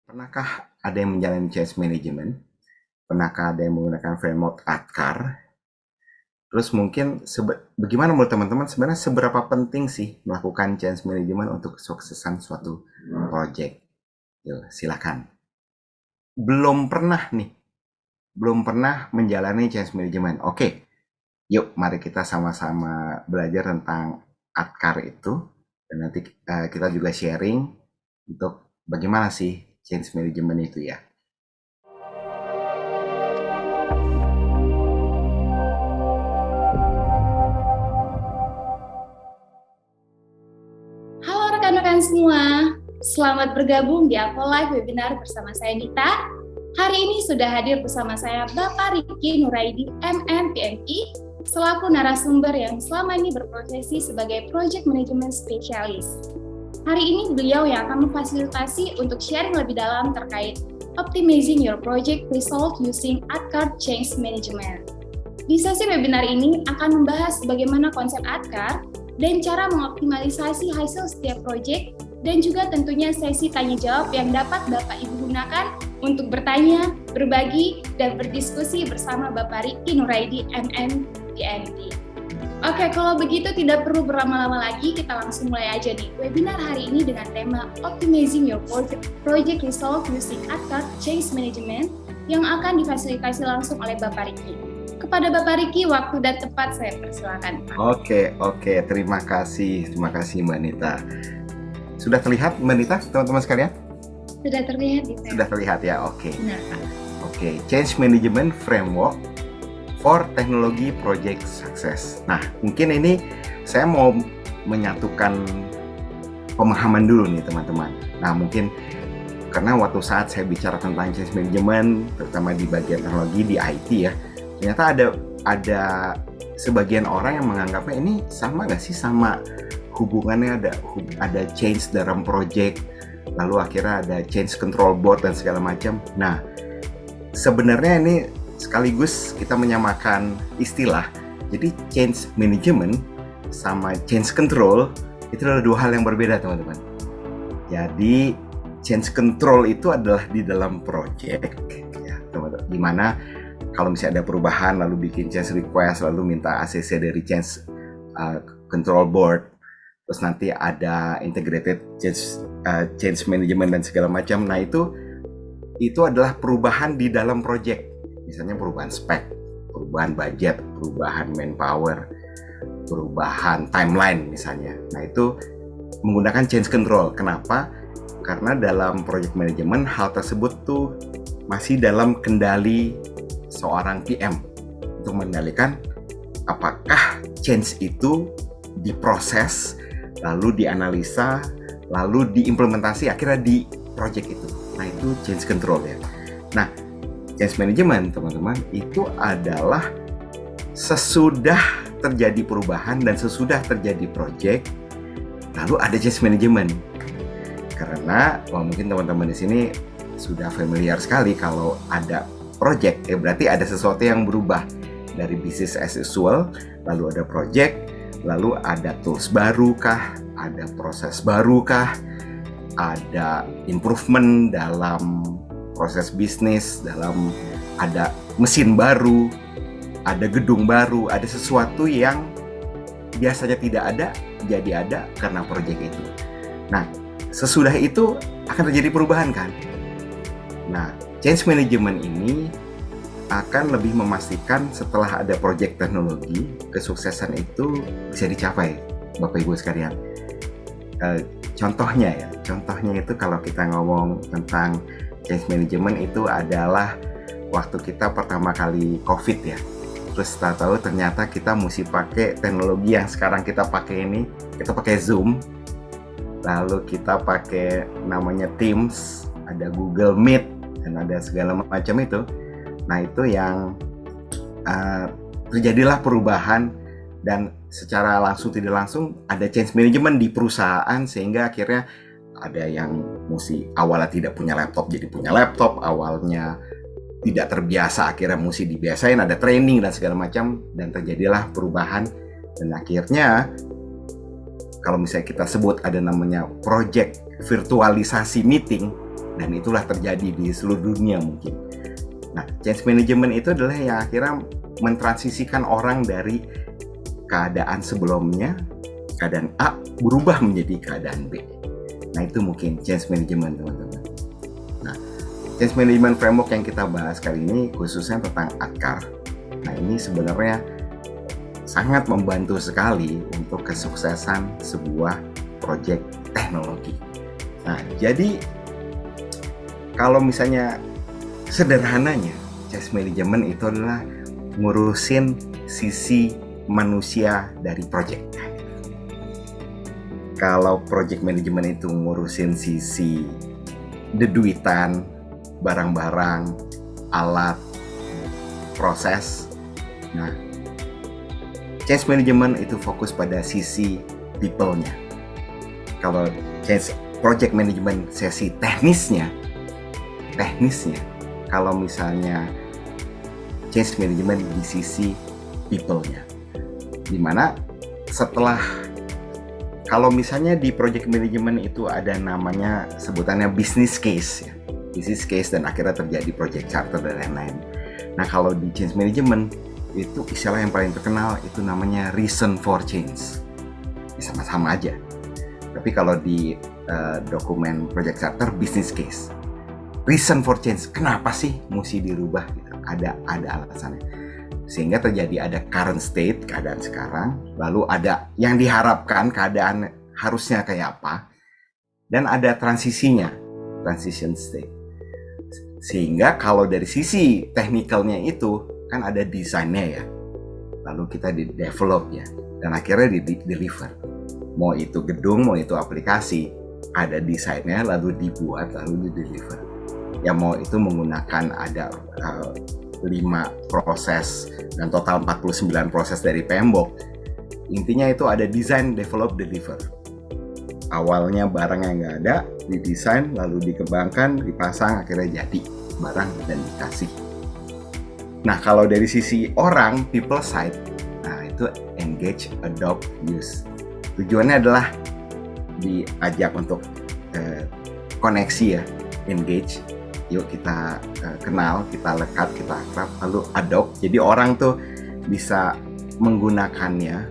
Pernahkah ada yang menjalani change management? Pernahkah ada yang menggunakan framework ADKAR? Terus mungkin bagaimana menurut teman-teman sebenarnya seberapa penting sih melakukan change management untuk kesuksesan suatu project? Yuk, silakan. Belum pernah nih, belum pernah menjalani change management. Oke, yuk mari kita sama-sama belajar tentang ADKAR itu. Dan nanti kita juga sharing untuk bagaimana sih change management itu ya. Halo rekan-rekan semua, selamat bergabung di Apple Live Webinar bersama saya Nita. Hari ini sudah hadir bersama saya Bapak Riki Nuraidi, MMPMI, selaku narasumber yang selama ini berprofesi sebagai Project Management Specialist. Hari ini beliau yang akan memfasilitasi untuk sharing lebih dalam terkait Optimizing Your Project Result Using ADKAR Change Management. Di sesi webinar ini akan membahas bagaimana konsep ADKAR dan cara mengoptimalisasi hasil setiap proyek, dan juga tentunya sesi tanya jawab yang dapat Bapak Ibu gunakan untuk bertanya, berbagi, dan berdiskusi bersama Bapak Riki Nuraidi, MMPMD. Oke, kalau begitu tidak perlu berlama-lama lagi, kita langsung mulai aja nih webinar hari ini dengan tema Optimizing Your Project Result Using ADKAR Change Management yang akan difasilitasi langsung oleh Bapak Riki. Kepada Bapak Riki, waktu dan tempat saya persilakan. Oke, terima kasih Mbak Nita. Sudah terlihat Mbak Nita, teman-teman sekalian? Sudah terlihat di saya. Sudah terlihat ya, oke. Benar, Pak. Oke, Change Management Framework for Technology Project Success. Nah, mungkin ini saya mau menyatukan pemahaman dulu nih teman-teman. Nah, mungkin karena waktu saat saya bicara tentang change management, terutama di bagian teknologi di IT ya, ternyata ada sebagian orang yang menganggapnya ini sama nggak sih sama hubungannya ada change dalam project, lalu akhirnya ada change control board dan segala macam. Nah, sebenarnya ini sekaligus kita menyamakan istilah. Jadi change management sama change control itu adalah dua hal yang berbeda teman-teman. Jadi change control itu adalah di dalam project ya teman-teman, dimana kalau misalnya ada perubahan lalu bikin change request lalu minta ACC dari change control board, terus nanti ada integrated change management dan segala macam. Nah itu adalah perubahan di dalam project, misalnya perubahan spek, perubahan budget, perubahan manpower, perubahan timeline misalnya. Nah itu menggunakan change control. Kenapa? Karena dalam project management hal tersebut tuh masih dalam kendali seorang PM untuk mengendalikan apakah change itu diproses, lalu dianalisa, lalu diimplementasi akhirnya di project itu. Nah itu change control ya. Nah change management teman-teman itu adalah sesudah terjadi perubahan dan sesudah terjadi project lalu ada change management. Karena mungkin teman-teman di sini sudah familiar sekali kalau ada project, berarti ada sesuatu yang berubah dari business as usual, lalu ada project, lalu ada tools baru kah, ada proses baru kah, ada improvement dalam proses bisnis, ada mesin baru, ada gedung baru, ada sesuatu yang biasanya tidak ada, jadi ada karena project itu. Nah, sesudah itu akan terjadi perubahan kan? Nah, change management ini akan lebih memastikan setelah ada project teknologi, kesuksesan itu bisa dicapai, Bapak Ibu sekalian. Contohnya itu kalau kita ngomong tentang change management itu adalah waktu kita pertama kali COVID ya. Terus tahu ternyata kita mesti pakai teknologi yang sekarang kita pakai ini, kita pakai Zoom, lalu kita pakai namanya Teams, ada Google Meet, dan ada segala macam itu. Nah itu yang terjadilah perubahan dan secara langsung tidak langsung ada change management di perusahaan sehingga akhirnya ada yang mesti awalnya tidak punya laptop jadi punya laptop, awalnya tidak terbiasa akhirnya mesti dibiasain, ada training dan segala macam, dan terjadilah perubahan dan akhirnya kalau misalnya kita sebut ada namanya project virtualisasi meeting. dan itulah terjadi di seluruh dunia mungkin. Nah, change management itu adalah yang akhirnya mentransisikan orang dari keadaan sebelumnya, keadaan A berubah menjadi keadaan B. Nah, itu mungkin change management, teman-teman. Nah, change management framework yang kita bahas kali ini khususnya tentang ADKAR. Nah, ini sebenarnya sangat membantu sekali untuk kesuksesan sebuah proyek teknologi. Nah, jadi kalau misalnya sederhananya, change management itu adalah ngurusin sisi manusia dari proyek. Kalau project management itu ngurusin sisi deduitan, barang-barang, alat, proses. Nah, change management itu fokus pada sisi people-nya. Kalau change project management sesi teknisnya, kalau misalnya change management di sisi people-nya. Dimana setelah, kalau misalnya di project management itu ada namanya sebutannya business case ya. Business case dan akhirnya terjadi project charter dan lain-lain. Nah, kalau di change management itu istilah yang paling terkenal itu namanya reason for change. Sama-sama aja. Tapi kalau di dokumen project charter business case, reason for change, kenapa sih mesti dirubah gitu. Ada alasannya. Sehingga terjadi ada current state, keadaan sekarang, lalu ada yang diharapkan keadaan harusnya kayak apa, dan ada transisinya, transition state. Sehingga kalau dari sisi technicalnya itu kan ada desainnya ya, lalu kita develop ya, dan akhirnya deliver. Mau itu gedung, mau itu aplikasi, ada desainnya, lalu dibuat, lalu deliver. Ya mau itu menggunakan ada 5 proses dan total 49 proses dari PMBOK. Intinya itu ada design, develop, deliver. Awalnya barangnya nggak ada, didesain, lalu dikembangkan, dipasang, akhirnya jadi barang dan dikasih. Nah, kalau dari sisi orang, people side, nah itu engage, adopt, use. Tujuannya adalah diajak untuk koneksi ya, engage. Yuk kita kenal, kita lekat, kita akrab, lalu adopt. Jadi orang tuh bisa menggunakannya,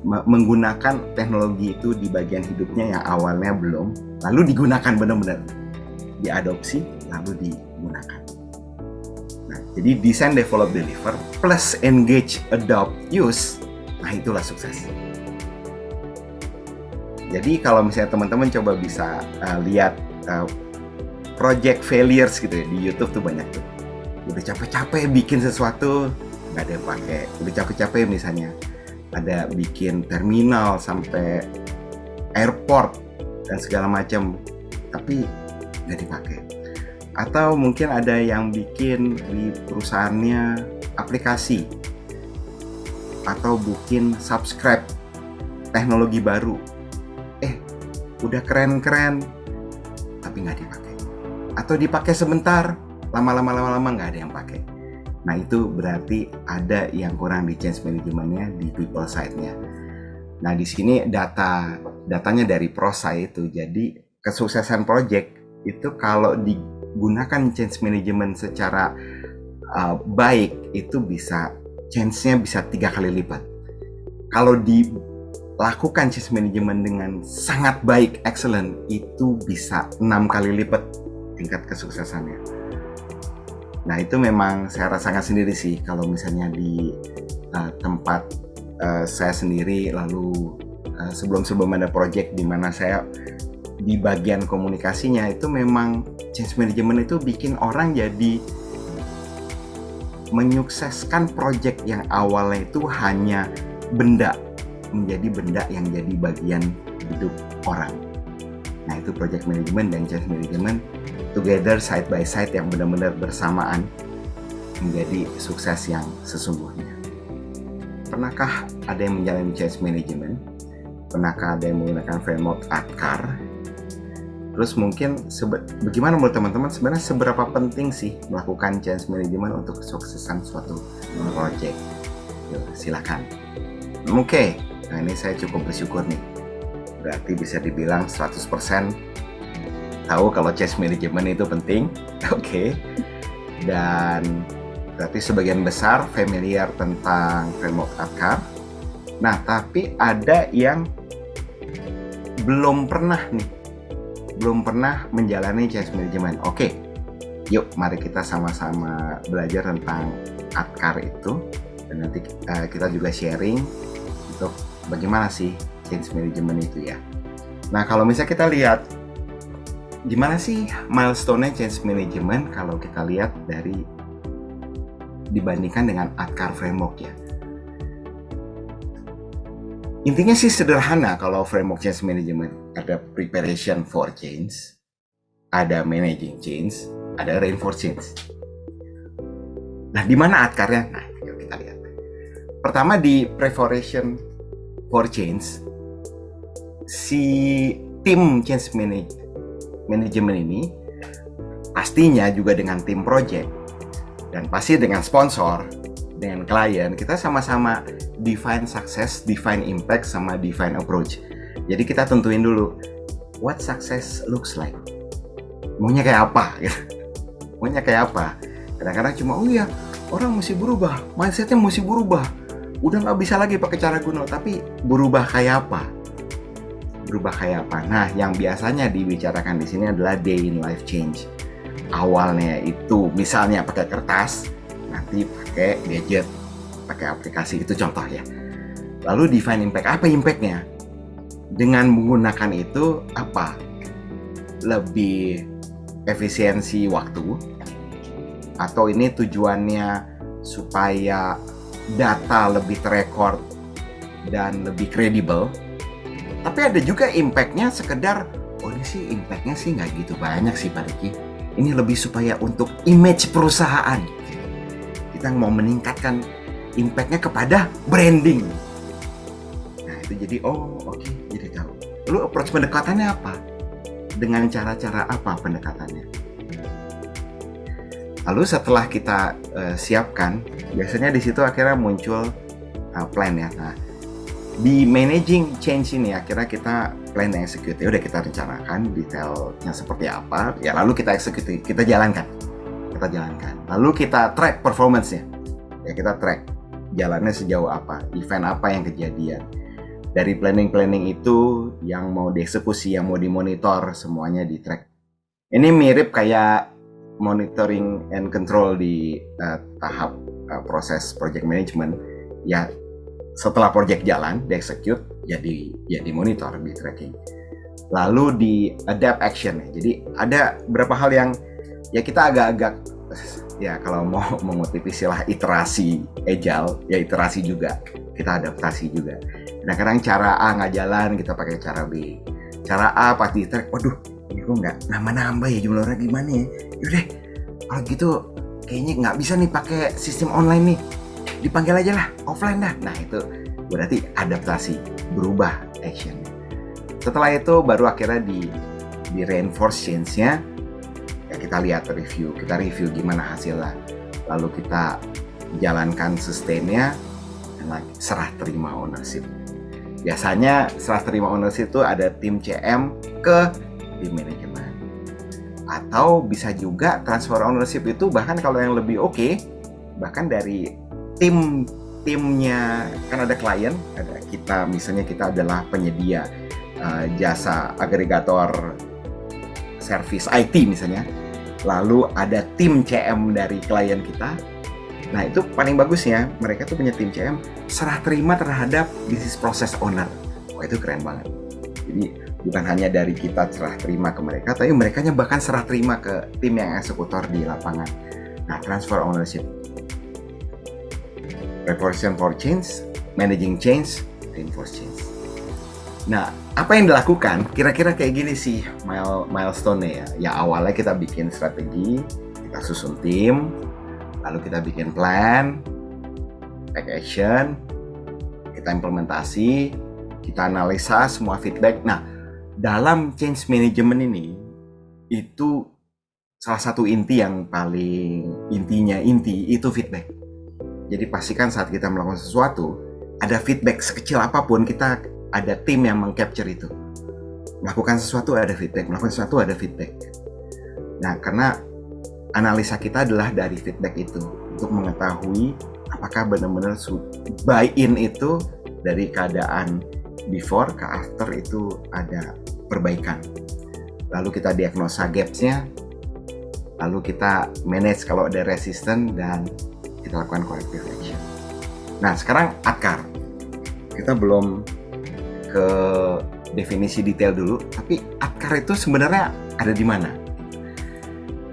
menggunakan teknologi itu di bagian hidupnya yang awalnya belum, lalu digunakan benar-benar, diadopsi, lalu digunakan. Nah, jadi design, develop, deliver, plus engage, adopt, use, nah itulah sukses. Jadi kalau misalnya teman-teman coba bisa lihat project failures gitu ya, di YouTube tuh banyak tuh. Udah capek-capek bikin sesuatu, nggak ada yang pakai. Udah capek-capek misalnya ada bikin terminal sampai airport dan segala macam, tapi nggak dipakai. Atau mungkin ada yang bikin di perusahaannya aplikasi atau bikin subscribe teknologi baru. Udah keren-keren, tapi nggak dipakai. Atau dipakai sebentar, lama-lama nggak ada yang pakai. Nah, itu berarti ada yang kurang di change management-nya, di people side-nya. Nah, di sini datanya dari ProSci itu. Jadi, kesuksesan project itu kalau digunakan change management secara baik, itu bisa change-nya bisa 3 kali lipat. Kalau dilakukan change management dengan sangat baik, excellent, itu bisa 6 kali lipat tingkat kesuksesannya. Nah, itu memang saya rasakan sendiri sih kalau misalnya di tempat saya sendiri, lalu sebelum ada project di mana saya di bagian komunikasinya, itu memang change management itu bikin orang jadi menyukseskan project yang awalnya itu hanya benda, menjadi benda yang jadi bagian hidup orang. Nah, itu project management dan change management together side by side yang benar-benar bersamaan menjadi sukses yang sesungguhnya. Pernahkah ada yang menjalani change management? Pernahkah ada yang menggunakan framework ADKAR? Terus mungkin bagaimana menurut teman-teman sebenarnya seberapa penting sih melakukan change management untuk kesuksesan suatu project? Yuk, silakan. Oke, nah ini saya cukup bersyukur nih. Berarti bisa dibilang 100% tahu kalau change management itu penting. Oke. Dan berarti sebagian besar familiar tentang framework ADKAR. Nah, tapi ada yang belum pernah menjalani change management. Oke, yuk mari kita sama-sama belajar tentang ADKAR itu, dan nanti kita juga sharing untuk bagaimana sih change management itu ya. Nah, kalau misalnya kita lihat gimana sih milestone-nya change management kalau kita lihat dari dibandingkan dengan ADKAR framework ya. Intinya sih sederhana kalau framework change management. Ada preparation for change, ada managing change, ada reinforce change. Nah, di mana ADKAR-nya? Nah, yuk kita lihat. Pertama di preparation for change, si tim change management ini pastinya juga dengan tim project dan pasti dengan sponsor, dengan klien, kita sama-sama define success, define impact, sama define approach. Jadi kita tentuin dulu what success looks like. Maunya kayak apa? Maunya kayak apa? Kadang-kadang cuma orang mesti berubah, mindsetnya mesti berubah. Udah nggak bisa lagi pakai cara kuno, tapi berubah kayak apa? Berubah kayak apa? Nah, yang biasanya dibicarakan di sini adalah day in life change. Awalnya itu misalnya pakai kertas, nanti pakai gadget, pakai aplikasi, itu contoh ya. Lalu define impact. Apa impactnya? Dengan menggunakan itu apa? Lebih efisiensi waktu, atau ini tujuannya supaya data lebih terekord dan lebih kredibel. Tapi ada juga impact-nya sekedar, ini sih impact-nya sih nggak gitu banyak sih Pak Riki. Ini lebih supaya untuk image perusahaan. Kita mau meningkatkan impact-nya kepada branding. Nah itu jadi, oke, jadi tahu. Lalu approach pendekatannya apa? Dengan cara-cara apa pendekatannya? Lalu setelah kita siapkan, biasanya di situ akhirnya muncul plan ya. Nah, di managing change ini akhirnya kita plan dan execute. Ya udah, kita rencanakan detailnya seperti apa, ya lalu kita execute, kita jalankan. Lalu kita track performance-nya. Ya kita track jalannya sejauh apa, event apa yang kejadian. Dari planning itu yang mau dieksekusi, yang mau dimonitor, semuanya di track. Ini mirip kayak monitoring and control di tahap proses project management. Ya setelah project jalan, di-execute, ya dimonitor, di tracking. Lalu di adapt action. Jadi ada beberapa hal yang ya kita agak-agak, ya kalau mau mengutip istilah iterasi agile, ya iterasi juga, kita adaptasi juga. Kadang-kadang cara A nggak jalan, kita pakai cara B. Cara A pas di track, waduh, ini kok nggak nambah-nambah ya jumlah orang, gimana ya? Yaudah, kalau gitu kayaknya nggak bisa nih pakai sistem online nih. Dipanggil aja lah, offline dah. Nah itu berarti adaptasi, berubah action. Setelah itu baru akhirnya di reinforce change-nya, ya kita lihat review gimana hasilnya. Lalu kita jalankan sustain-nya, dan lagi serah terima ownership. Biasanya serah terima ownership itu ada tim CM ke tim manajemen. Atau bisa juga transfer ownership itu bahkan kalau yang lebih oke, bahkan dari timnya, kan ada klien, ada kita, misalnya kita adalah penyedia jasa agregator service IT misalnya, lalu ada tim CM dari klien kita. Nah itu paling bagusnya mereka tuh punya tim CM serah terima terhadap business process owner. Wah itu keren banget. Jadi bukan hanya dari kita serah terima ke mereka, tapi merekanya bahkan serah terima ke tim yang eksekutor di lapangan. Nah transfer ownership, preparation for change, managing change, reinforce change. Nah, apa yang dilakukan? Kira-kira kayak gini sih milestone-nya ya. Ya awalnya kita bikin strategi, kita susun tim, lalu kita bikin plan, take action, kita implementasi, kita analisa semua feedback. Nah, dalam change management ini, itu salah satu inti yang paling inti itu feedback. Jadi pastikan saat kita melakukan sesuatu, ada feedback sekecil apapun, kita ada tim yang meng-capture itu. melakukan sesuatu ada feedback, melakukan sesuatu ada feedback. Nah, karena analisa kita adalah dari feedback itu untuk mengetahui apakah benar-benar buy-in itu dari keadaan before ke after itu ada perbaikan. Lalu kita diagnosa gaps-nya, lalu kita manage kalau ada resisten dan kita lakukan corrective action. Nah, sekarang ADKAR. Kita belum ke definisi detail dulu, tapi ADKAR itu sebenarnya ada di mana?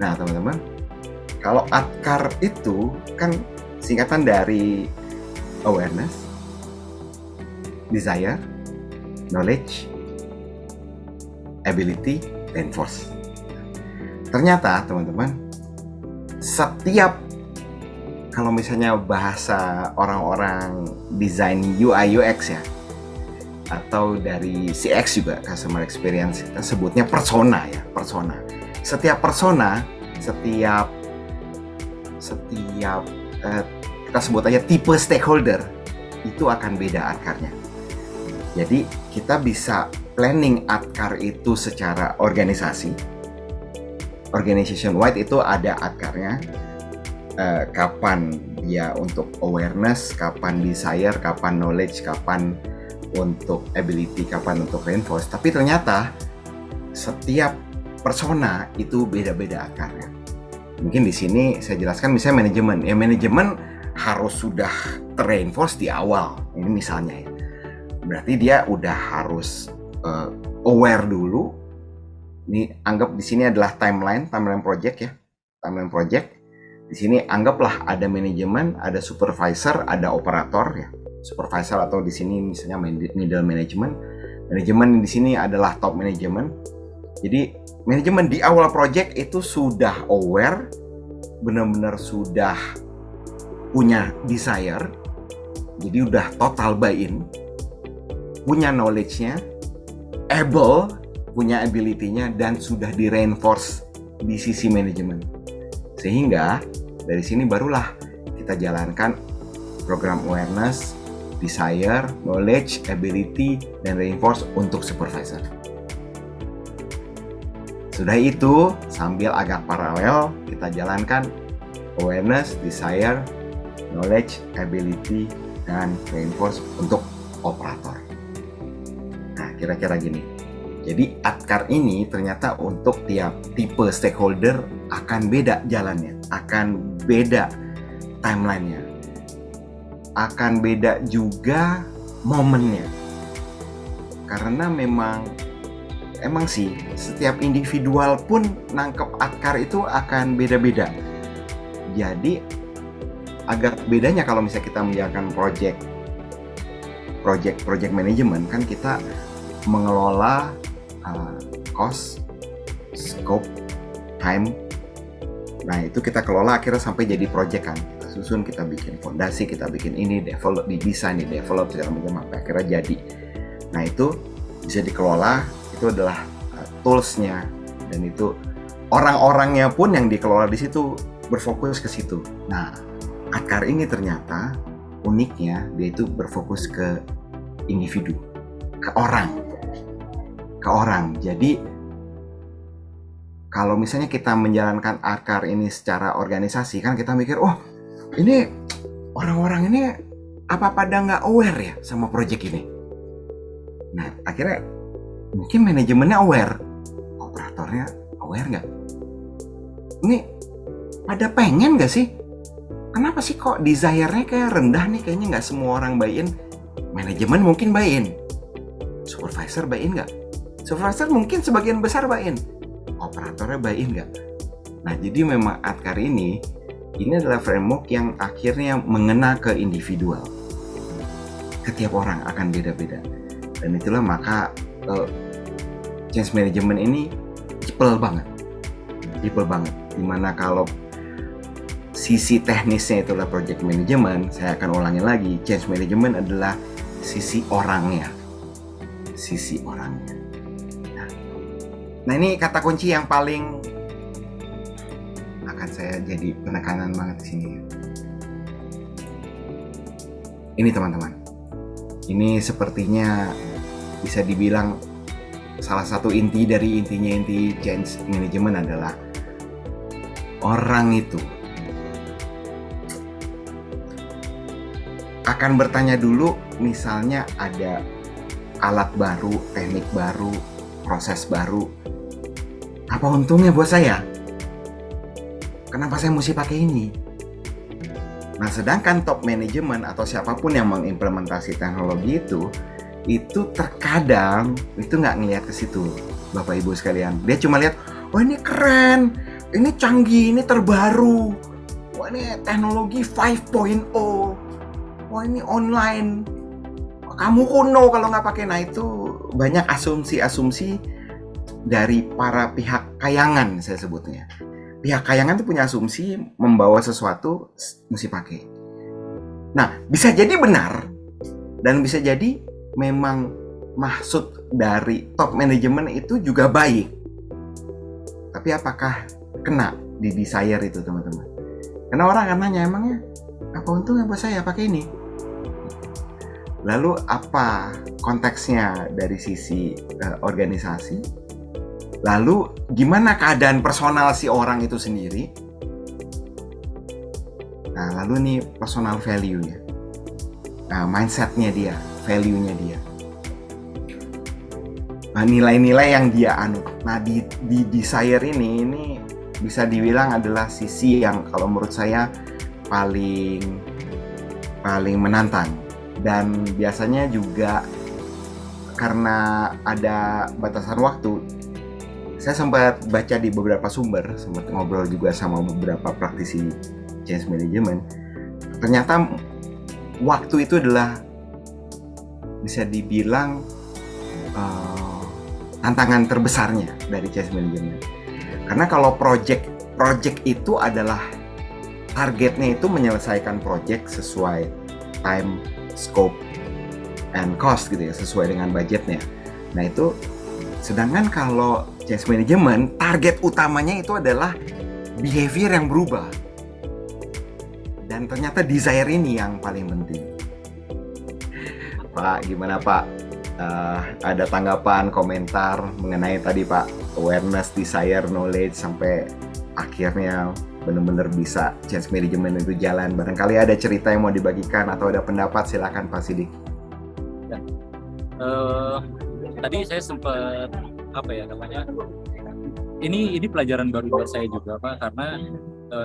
Nah, teman-teman, kalau ADKAR itu kan singkatan dari awareness, desire, knowledge, ability, dan force. Ternyata, teman-teman, setiap kalau misalnya bahasa orang-orang desain UI UX ya, atau dari CX juga, customer experience, kita sebutnya persona ya, persona. Setiap persona, setiap kita sebut aja tipe stakeholder itu akan beda ADKAR-nya. Jadi kita bisa planning ADKAR itu secara organisasi. Organization wide itu ada ADKAR-nya. Kapan dia untuk awareness, kapan desire, kapan knowledge, kapan untuk ability, kapan untuk reinforce. Tapi ternyata setiap persona itu beda-beda ADKAR-nya. Mungkin di sini saya jelaskan misalnya manajemen. Ya, manajemen harus sudah terreinforce di awal. Ini misalnya ya. Berarti dia udah harus aware dulu. Ini anggap di sini adalah timeline project ya. Timeline project. Di sini anggaplah ada manajemen, ada supervisor, ada operator ya. Supervisor atau di sini misalnya middle management. Manajemen di sini adalah top management. Jadi manajemen di awal project itu sudah aware, benar-benar sudah punya desire, jadi udah total buy-in, punya knowledge-nya, able, punya ability-nya, dan sudah di-reinforce di sisi manajemen. Sehingga dari sini barulah kita jalankan program awareness, desire, knowledge, ability, dan reinforce untuk supervisor. Sudah itu, sambil agak paralel, kita jalankan awareness, desire, knowledge, ability, dan reinforce untuk operator. Nah, kira-kira gini. Jadi, ADKAR ini ternyata untuk tiap tipe stakeholder akan beda jalannya, akan beda timelinenya, akan beda juga momennya. Karena memang sih setiap individual pun nangkep ADKAR itu akan beda-beda. Jadi agak bedanya kalau misalnya kita menjalankan project management, kan kita mengelola cost, scope, time. Nah, itu kita kelola akhirnya sampai jadi project kan. Kita susun, kita bikin fondasi, kita bikin ini, develop, didesain, develop segala macam sampai akhirnya jadi. Nah, itu bisa dikelola, itu adalah tools-nya, dan itu orang-orangnya pun yang dikelola di situ berfokus ke situ. Nah, ADKAR ini ternyata uniknya dia itu berfokus ke individu, ke orang. Jadi kalau misalnya kita menjalankan ADKAR ini secara organisasi, kan kita mikir, oh ini orang-orang ini apa pada nggak aware ya sama project ini. Nah, akhirnya mungkin manajemennya aware, operatornya aware nggak? Ini pada pengen nggak sih? Kenapa sih kok desire-nya kayak rendah nih? Kayaknya nggak semua orang buy-in. Manajemen mungkin buy-in, supervisor buy-in nggak? Supervisor mungkin sebagian besar buy-in, operatornya buy-in nggak? Nah, jadi memang ADKAR ini adalah framework yang akhirnya mengena ke individual. Setiap orang akan beda-beda. Dan itulah maka change management ini jepel banget. Dimana kalau sisi teknisnya itulah project management, saya akan ulangi lagi, change management adalah sisi orangnya. Nah, ini kata kunci yang paling akan saya jadi penekanan banget di sini. Ini teman-teman, ini sepertinya bisa dibilang salah satu inti change management adalah orang itu akan bertanya dulu, misalnya ada alat baru, teknik baru, proses baru, apa untungnya buat saya? Kenapa saya mesti pakai ini? Nah, sedangkan top management atau siapapun yang mengimplementasi teknologi itu terkadang itu nggak ngelihat ke situ, Bapak Ibu sekalian. Dia cuma lihat, oh ini keren, ini canggih, ini terbaru, wah ini teknologi 5.0, wah ini online, kamu kuno kalau nggak pakai. Nah, itu banyak asumsi-asumsi dari para pihak kayangan, saya sebutnya. Pihak kayangan itu punya asumsi membawa sesuatu mesti pakai. Nah, bisa jadi benar dan bisa jadi memang maksud dari top manajemen itu juga baik. Tapi apakah kena di desire itu, teman-teman? Karena orang akan nanya, emangnya apa untungnya buat saya pakai ini? Lalu apa konteksnya dari sisi organisasi? Lalu gimana keadaan personal si orang itu sendiri? Nah, lalu nih personal value-nya. Nah, mindset-nya dia, value-nya dia. Nah, nilai-nilai yang dia anut. Nah, di desire ini bisa dibilang adalah sisi yang kalau menurut saya paling menantang. Dan biasanya juga karena ada batasan waktu, saya sempat baca di beberapa sumber, sempat ngobrol juga sama beberapa praktisi change management. Ternyata waktu itu adalah bisa dibilang tantangan terbesarnya dari change management. Karena kalau project itu adalah targetnya itu menyelesaikan project sesuai time, scope, and cost gitu ya, sesuai dengan budgetnya. Nah, itu sedangkan kalau change management, target utamanya itu adalah behavior yang berubah. Dan ternyata desire ini yang paling penting. Pak, gimana Pak? Ada tanggapan, komentar mengenai tadi Pak, awareness, desire, knowledge, sampai akhirnya benar-benar bisa change management itu jalan. Barangkali ada cerita yang mau dibagikan atau ada pendapat, silakan Pak Sidik. Tadi saya sempat ini pelajaran baru buat saya juga Pak, karena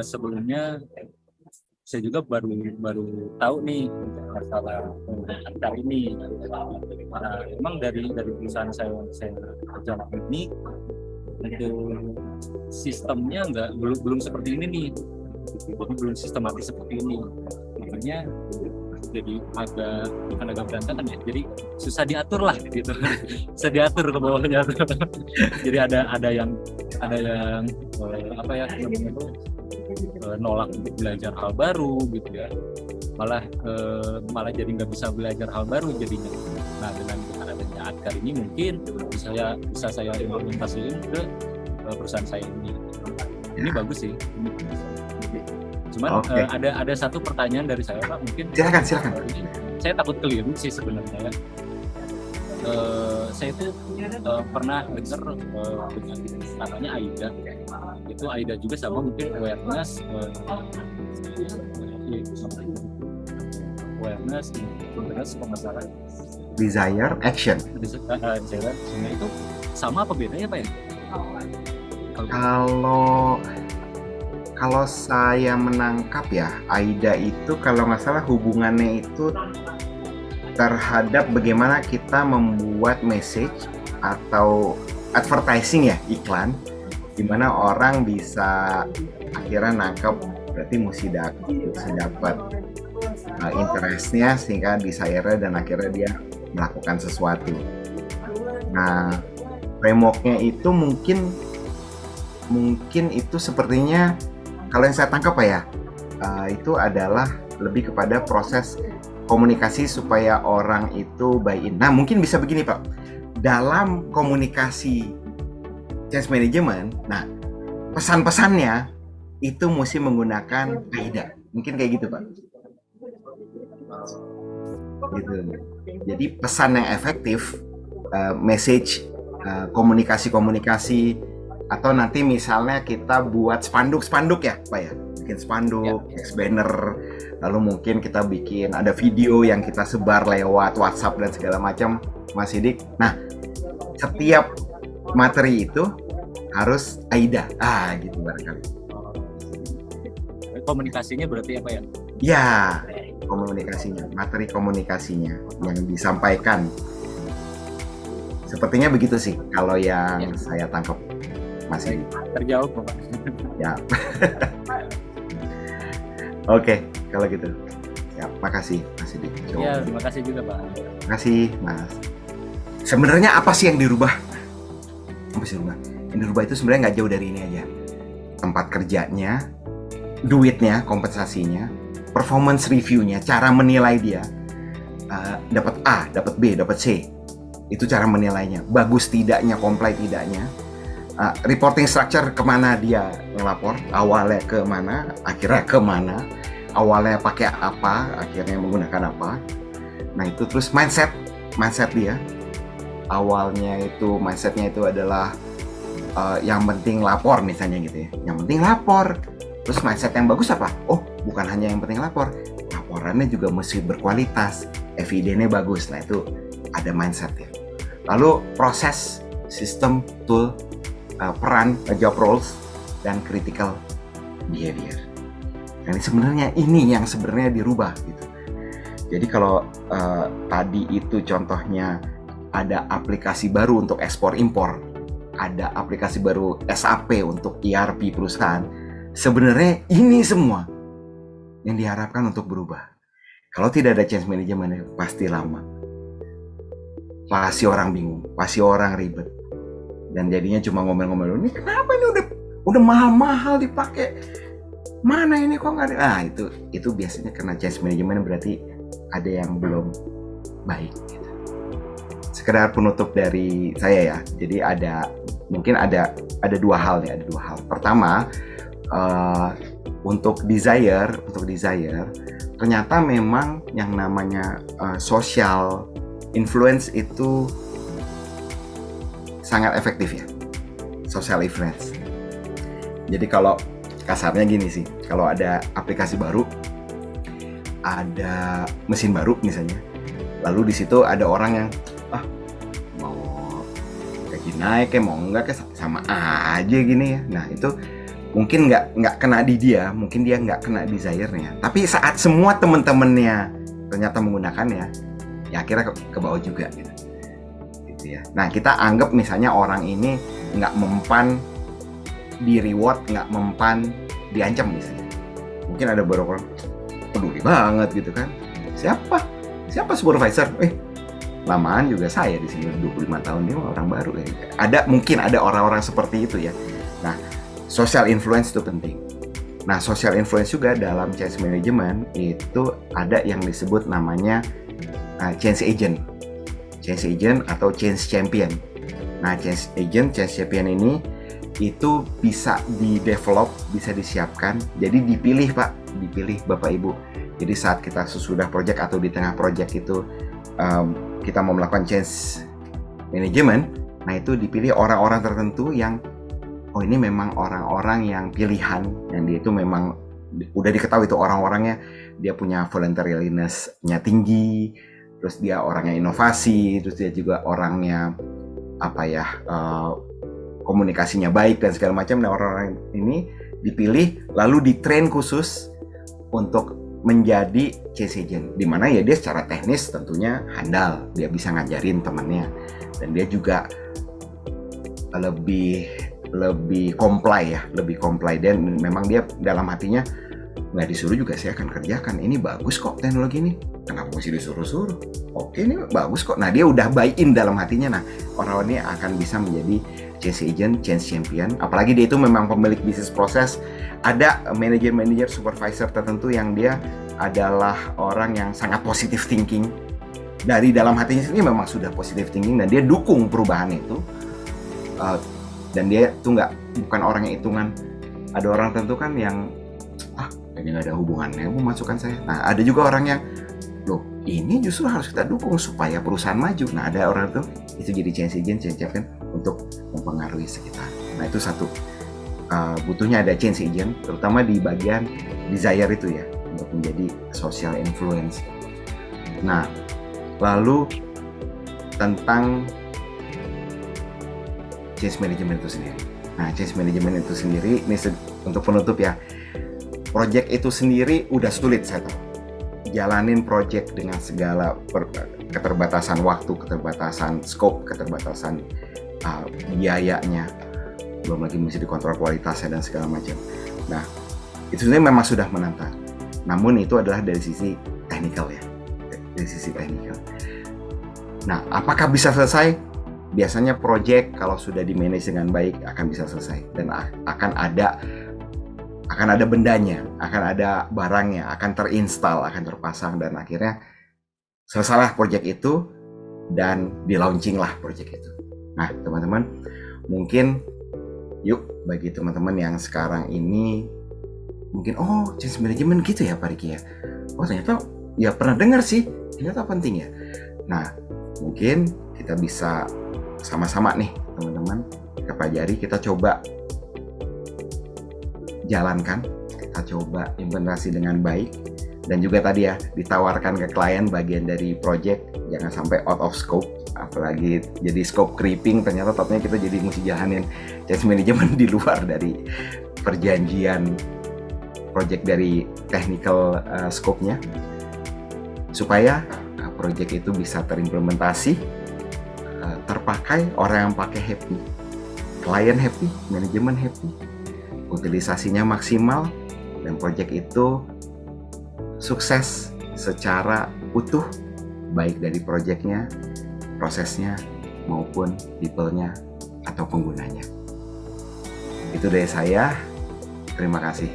sebelumnya saya juga baru tahu nih masalah antar ini. Nah, emang dari perusahaan saya kerja ini itu sistemnya belum seperti ini nih, jadi belum sistematis seperti ini, makanya jadi bukan agak berantakan ya, jadi susah diatur lah gitu. Susah diatur ke bawahnya. Jadi ada yang nolak untuk belajar hal baru gitu ya, malah jadi nggak bisa belajar hal baru jadinya. Nah, dengan adanya Adkar ini mungkin bisa saya implementasiin ke perusahaan saya ini. Ini bagus sih. Cuman ada satu pertanyaan dari saya Pak, mungkin Silakan. Saya takut keliru sih sebenarnya. Saya itu pernah dengar dengan namanya AIDA. Itu AIDA juga sama mungkin awareness, pemasaran, Desire, action. Itu sama apa bedanya Pak ya? Kalau saya menangkap ya, AIDA itu kalau nggak salah hubungannya itu terhadap bagaimana kita membuat message atau advertising ya, iklan, dimana orang bisa akhirnya nangkep, berarti mesti dapat interestnya sehingga desire dan akhirnya dia melakukan sesuatu. Nah, frameworknya itu mungkin itu sepertinya kalau yang saya tangkap Pak ya, itu adalah lebih kepada proses komunikasi supaya orang itu buy in. Nah, mungkin bisa begini Pak, dalam komunikasi change management, nah pesan-pesannya itu mesti menggunakan AIDA. Mungkin kayak gitu Pak. Gitu. Jadi pesan yang efektif, message komunikasi-komunikasi, atau nanti misalnya kita buat spanduk ya Pak ya, bikin spanduk, text banner, lalu mungkin kita bikin ada video yang kita sebar lewat WhatsApp dan segala macam, Mas Sidik. Nah, setiap materi itu harus AIDA, gitu barangkali. Komunikasinya berarti apa ya? Ya, komunikasinya, materi komunikasinya yang disampaikan. Sepertinya begitu sih kalau yang saya tangkap, Mas Sidik. Terjawab, Pak. Ya. Oke, kalau gitu. Ya, makasih Mas Sidik. Ya, terima kasih juga, Pak. Terima kasih, Mas. Sebenarnya apa sih yang dirubah? Apa sih dirubah? Yang dirubah itu sebenarnya nggak jauh dari ini aja. Tempat kerjanya, duitnya, kompensasinya, performance review-nya, cara menilai dia. Dapat A, dapat B, dapat C. Itu cara menilainya. Bagus tidaknya, comply tidaknya. Reporting structure, kemana dia ngelapor, awalnya ke mana, akhirnya ke mana, awalnya pakai apa, akhirnya menggunakan apa. Nah itu terus mindset dia. Awalnya itu mindsetnya itu adalah yang penting lapor misalnya gitu ya. Yang penting lapor. Terus mindset yang bagus apa? Oh, bukan hanya yang penting lapor, laporannya juga mesti berkualitas, evidennya bagus. Nah itu ada mindset ya. Lalu proses, sistem, tool, peran, job roles, dan critical behavior. Dan sebenarnya ini yang sebenarnya dirubah gitu. Jadi kalau tadi itu contohnya ada aplikasi baru untuk ekspor impor, ada aplikasi baru SAP untuk ERP perusahaan, sebenarnya ini semua yang diharapkan untuk berubah. Kalau tidak ada change management pasti lama. Pasti orang bingung, pasti orang ribet. Dan jadinya cuma ngomel-ngomel, ini kenapa ini udah mahal-mahal dipakai? Mana ini kok nggak ada? Nah, itu biasanya karena change management berarti ada yang belum baik gitu. Sekedar penutup dari saya ya. Jadi mungkin ada dua hal nih, ada dua hal. Pertama, untuk desire ternyata memang yang namanya social influence itu sangat efektif ya, social influence. Jadi kalau kasarnya gini sih, kalau ada aplikasi baru, ada mesin baru misalnya, lalu di situ ada orang yang mau gaji naik ya mau enggak kayak sama aja gini ya. Nah itu mungkin nggak kena di dia, mungkin dia nggak kena desire-nya. Tapi saat semua teman-temannya ternyata menggunakannya, ya akhirnya ke bawah juga gitu. Ya. Nah kita anggap misalnya orang ini nggak mempan di reward, nggak mempan diancam misalnya. Mungkin ada beberapa orang peduli banget gitu kan. Siapa supervisor? Lamaan juga saya di sini 25 tahun, dia orang baru ya. Mungkin ada orang-orang seperti itu ya. Nah social influence itu penting. Nah social influence juga dalam change management itu ada yang disebut namanya change agent atau change champion. Nah, change agent, change champion ini itu bisa di-develop, bisa disiapkan. Jadi dipilih Bapak Ibu. Jadi saat kita sesudah project atau di tengah project itu kita mau melakukan change management, nah itu dipilih orang-orang tertentu yang ini memang orang-orang yang pilihan, yang dia itu memang udah diketahui itu orang-orangnya, dia punya voluntariness-nya tinggi, terus dia orangnya inovasi, terus dia juga orangnya komunikasinya baik dan segala macam. Nah orang-orang ini dipilih lalu ditrain khusus untuk menjadi change agent, dimana ya dia secara teknis tentunya handal, dia bisa ngajarin temannya dan dia juga lebih comply dan memang dia dalam hatinya nggak disuruh juga saya akan kerjakan, ini bagus kok teknologi ini, kenapa mesti disuruh-suruh, oke ini bagus kok. Nah dia udah buy in dalam hatinya. Nah orang ini akan bisa menjadi change agent, change champion, apalagi dia itu memang pemilik bisnis proses. Ada manajer supervisor tertentu yang dia adalah orang yang sangat positive thinking, dari dalam hatinya sendiri memang sudah positive thinking dan dia dukung perubahan itu. Dan dia tuh bukan orang yang hitungan. Ada orang tertentu kan yang ini nggak ada hubungannya memasukkan saya. Nah ada juga orang yang ini justru harus kita dukung supaya perusahaan maju. Nah ada orang itu jadi change agent, change champion untuk mempengaruhi sekitar. Nah itu satu, butuhnya ada change agent, terutama di bagian desire itu ya, untuk menjadi social influence. Nah, lalu tentang change management itu sendiri. Nah, change management itu sendiri, ini untuk penutup ya, project itu sendiri udah sulit saya tahu. Jalanin project dengan segala keterbatasan waktu, keterbatasan scope, keterbatasan biayanya, belum lagi mesti dikontrol kualitasnya dan segala macam. Nah, itu sebenarnya memang sudah menantang. Namun itu adalah dari sisi teknikal ya, dari sisi teknikal. Nah, apakah bisa selesai? Biasanya project kalau sudah di-manage dengan baik akan bisa selesai dan akan ada bendanya, akan ada barangnya, akan terinstall, akan terpasang dan akhirnya selesailah project itu dan di-launching lah project itu. Nah, teman-teman, mungkin yuk bagi teman-teman yang sekarang ini mungkin change management gitu ya Pak Riki ya. Oh ternyata ya pernah dengar sih, ternyata penting ya. Nah, mungkin kita bisa sama-sama nih teman-teman, kita pelajari, kita coba jalankan, kita coba implementasi dengan baik, dan juga tadi ya ditawarkan ke klien bagian dari project, jangan sampai out of scope, apalagi jadi scope creeping, ternyata topnya kita jadi mesti jalanin change management di luar dari perjanjian project dari technical scope-nya, supaya project itu bisa terimplementasi, terpakai, orang yang pakai happy, klien happy, manajemen happy, utilisasinya maksimal, dan project itu sukses secara utuh, baik dari projectnya, prosesnya, maupun people-nya atau penggunanya. Itu dari saya, terima kasih.